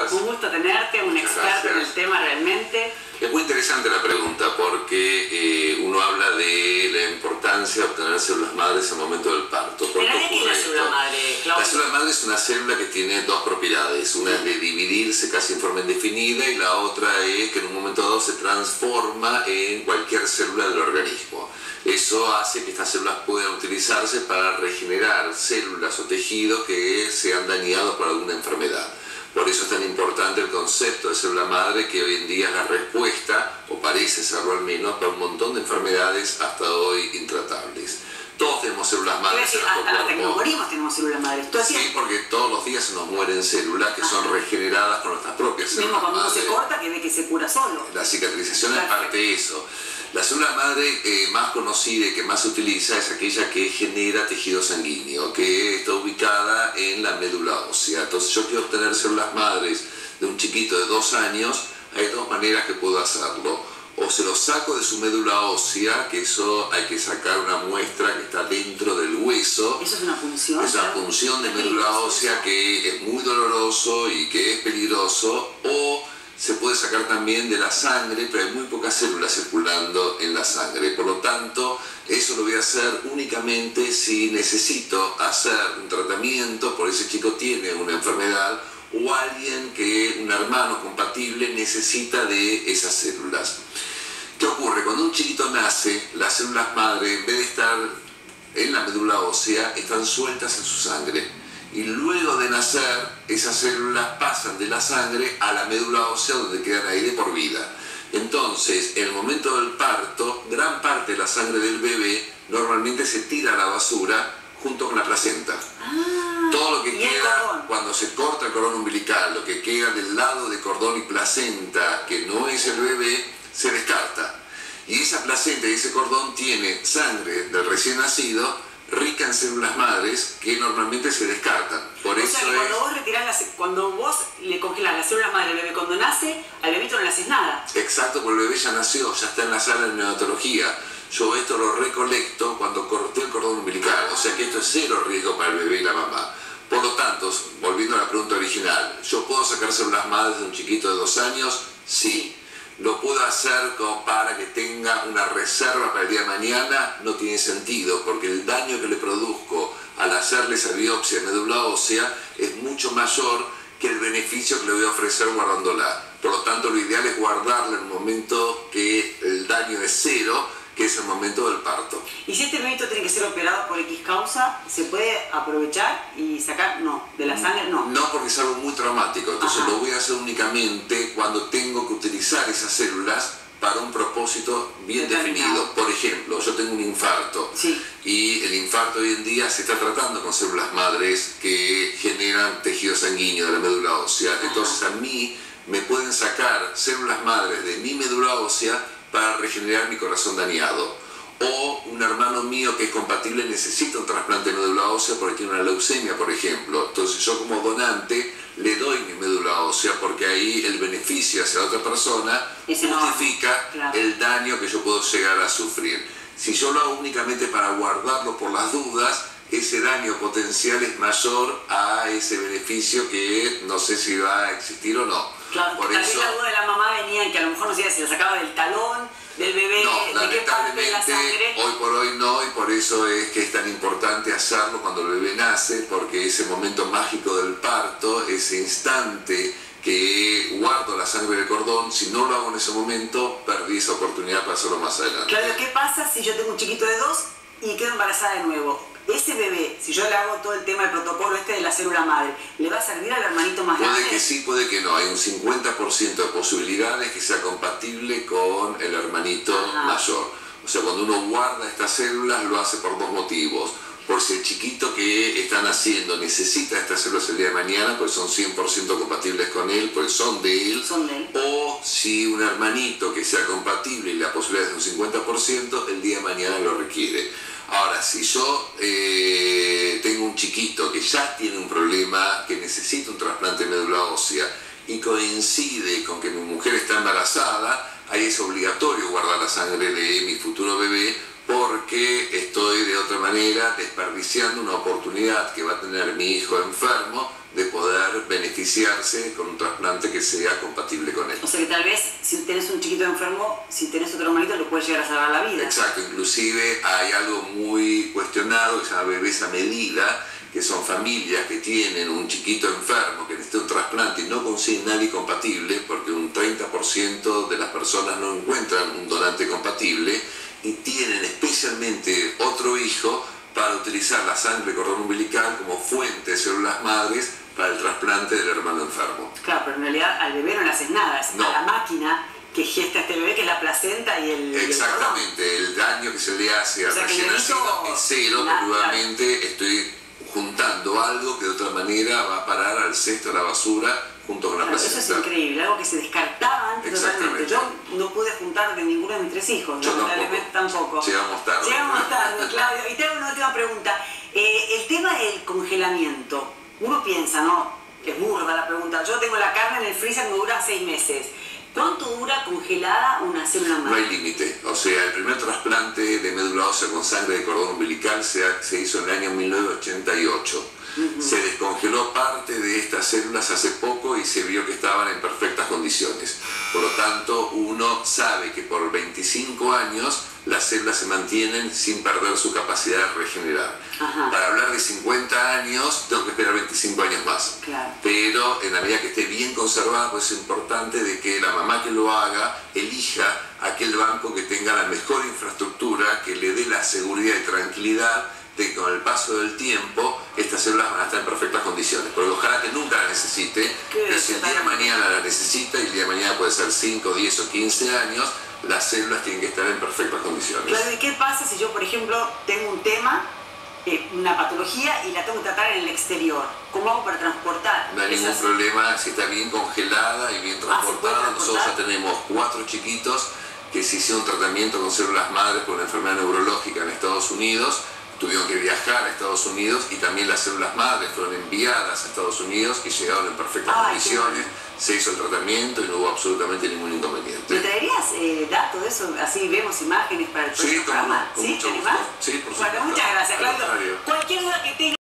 estás? Un gusto tenerte, un experto en el tema realmente. Es muy interesante la pregunta porque uno habla de la importancia de obtener células madres en el momento del parto. ¿Pero qué es la célula madre, Claudio? La célula madre es una célula que tiene dos propiedades. Una es de dividirse casi en forma indefinida y la otra es que en un momento dado se transforma en cualquier célula del organismo. Eso hace que estas células puedan utilizarse para regenerar células o tejidos que se han dañado por alguna enfermedad. Por eso es tan importante el concepto de célula madre, que hoy en día es la respuesta, o parece serlo al menos, para un montón de enfermedades hasta hoy intratables. Todos tenemos células madres en nuestro hasta que nos cuerpo. morimos tenemos células madres. Sí, porque todos los días se nos mueren células que son regeneradas con nuestras propias células Mismo cuando uno madre. se corta, que ve que se cura solo. La cicatrización es parte de eso. La célula madre más conocida y que más se utiliza es aquella que genera tejido sanguíneo, que está ubicada en la médula ósea. Entonces, yo quiero obtener células madres de un chiquito de 2 años, hay dos maneras que puedo hacerlo. O se lo saco de su médula ósea, que eso hay que sacar una muestra que está dentro del hueso. ¿Eso es una punción? Es una punción de médula ósea que es muy doloroso y que es peligroso. O se puede sacar también de la sangre, pero hay muy pocas células circulando en la sangre. Por lo tanto, eso lo voy a hacer únicamente si necesito hacer un tratamiento, por ese chico tiene una enfermedad, o alguien que, un hermano compatible, necesita de esas células. ¿Qué ocurre? Cuando un chiquito nace, las células madre, en vez de estar en la médula ósea, están sueltas en su sangre. Y luego de nacer, esas células pasan de la sangre a la médula ósea, donde quedan ahí de por vida. Entonces, en el momento del parto, gran parte de la sangre del bebé normalmente se tira a la basura junto con la placenta. Todo lo que queda, cuando se corta el cordón umbilical, lo que queda del lado de cordón y placenta, que no es el bebé, se descarta. Y esa placenta y ese cordón tiene sangre del recién nacido, rica en células madres, que normalmente se descartan. Por eso que cuando vos retirás cuando vos le congelás las células madre al bebé cuando nace, al bebito no le haces nada. Exacto, porque el bebé ya nació, ya está en la sala de neonatología. Yo esto lo recolecto cuando corté el cordón umbilical, o sea que esto es cero riesgo para el bebé y la mamá. Por lo tanto, volviendo a la pregunta original, ¿yo puedo sacar células madres de un chiquito de 2 años? Sí. ¿Lo puedo hacer como para que tenga una reserva para el día de mañana? No tiene sentido, porque el daño que le produzco al hacerle esa biopsia de médula ósea es mucho mayor que el beneficio que le voy a ofrecer guardándola. Por lo tanto, lo ideal es guardarla en un momento que el daño es cero, que es el momento del parto. ¿Y si este bebito tiene que ser operado por X causa, se puede aprovechar y sacar? No, de la sangre no. No, porque es algo muy traumático, entonces lo voy a hacer únicamente cuando tengo que utilizar esas células para un propósito bien definido. Por ejemplo, yo tengo un infarto y el infarto hoy en día se está tratando con células madres que generan tejido sanguíneo de la médula ósea. Entonces a mí me pueden sacar células madres de mi médula ósea para regenerar mi corazón dañado. O un hermano mío que es compatible necesita un trasplante de médula ósea porque tiene una leucemia, por ejemplo. Entonces yo como donante le doy mi médula ósea porque ahí el beneficio hacia la otra persona justifica el daño que yo puedo llegar a sufrir. Si yo lo hago únicamente para guardarlo por las dudas, ese daño potencial es mayor a ese beneficio que no sé si va a existir o no. Claro, por eso la duda de la mamá venía en que a lo mejor no sé si la sacaba del talón, del bebé, no, de qué parte de la sangre. Hoy por hoy no, y por eso es que es tan importante hacerlo cuando el bebé nace, porque ese momento mágico del parto, ese instante que guardo la sangre del cordón, si no lo hago en ese momento, perdí esa oportunidad para hacerlo más adelante. Claro, ¿qué pasa si yo tengo un chiquito de 2 y quedo embarazada de nuevo? Ese bebé, si yo le hago todo el tema del protocolo de la célula madre, ¿le va a servir al hermanito más grande? Puede que sí, puede que no. Hay un 50% de posibilidades que sea compatible con el hermanito mayor. O sea, cuando uno guarda estas células, lo hace por 2 motivos. Por si el chiquito que está naciendo necesita estas células el día de mañana, pues son 100% compatibles con él, pues son de él. O si un hermanito que sea compatible y la posibilidad es de un 50%, el día de mañana lo requiere. Ahora, si yo tengo un chiquito que ya tiene un problema, que necesita un trasplante de médula ósea y coincide con que mi mujer está embarazada, ahí es obligatorio guardar la sangre de mi futuro bebé porque estoy de otra manera desperdiciando una oportunidad que va a tener mi hijo enfermo de poder beneficiarse con un trasplante que sea compatible con él. O sea que tal vez si tenés un chiquito enfermo, si tenés otro hermanito le puede llegar a salvar la vida. Exacto, inclusive hay algo muy cuestionado que se llama bebés a medida, que son familias que tienen un chiquito enfermo que necesita un trasplante y no consiguen nadie compatible porque un 30% de las personas no encuentran un donante compatible y tienen especialmente otro hijo para utilizar la sangre cordón umbilical como fuente de células madres para el trasplante del hermano enfermo. Claro, pero en realidad al bebé no le haces nada, es No. a la máquina que gesta este bebé, que es la placenta y el Exactamente, el daño que se le hace al O sea, que recién el nacido nenito- es cero, nada, pero nuevamente estoy juntando algo que de otra manera va a parar al cesto de la basura junto con la Claro, placenta. eso es increíble, algo que se descartaba antes totalmente. Exactamente. Yo no pude juntar de ninguno de mis 3 hijos, Yo lamentablemente tampoco. Llegamos tarde. Llegamos tarde, Claudio. Y te hago una última pregunta. El tema del congelamiento. Uno piensa, ¿no? Es burda la pregunta. Yo tengo la carne en el freezer, me dura 6 meses. ¿Cuánto dura congelada una célula No madre? hay límite. O sea, el primer trasplante de médula ósea con sangre de cordón umbilical se hizo en el año 1988. Se descongeló parte de estas células hace poco y se vio que estaban en perfectas condiciones. Por lo tanto, uno sabe que por 25 años las células se mantienen sin perder su capacidad de regenerar. Ajá. Para hablar de 50 años, tengo que esperar 25 años más. Claro. Pero en la medida que esté bien conservada, pues es importante de que la mamá que lo haga elija aquel banco que tenga la mejor infraestructura, que le dé la seguridad y tranquilidad de que con el paso del tiempo estas células van a estar en perfectas condiciones. Porque ojalá que nunca la necesite, pero si el día de mañana la necesita, y el día de mañana puede ser 5, 10 o 15 años, las células tienen que estar en perfectas condiciones. Claro, ¿y qué pasa si yo, por ejemplo, tengo un tema, una patología y la tengo que tratar en el exterior? ¿Cómo hago para transportar? No hay ningún problema, si está bien congelada y bien ¿se puede transportada. transportar? Nosotros ya tenemos 4 chiquitos que se hicieron tratamiento con células madres por una enfermedad neurológica en Estados Unidos. Tuvieron que viajar a Estados Unidos y también las células madres fueron enviadas a Estados Unidos y llegaron en perfectas condiciones. Se hizo el tratamiento y no hubo absolutamente ningún inconveniente. ¿Me traerías datos de eso? Así vemos imágenes para el próximo Sí, programa. con ¿Sí? mucho ¿Te gusto. animás? Sí, por Bueno, supuesto. muchas gracias, Al Claudio. contrario. Cualquier duda que tengas.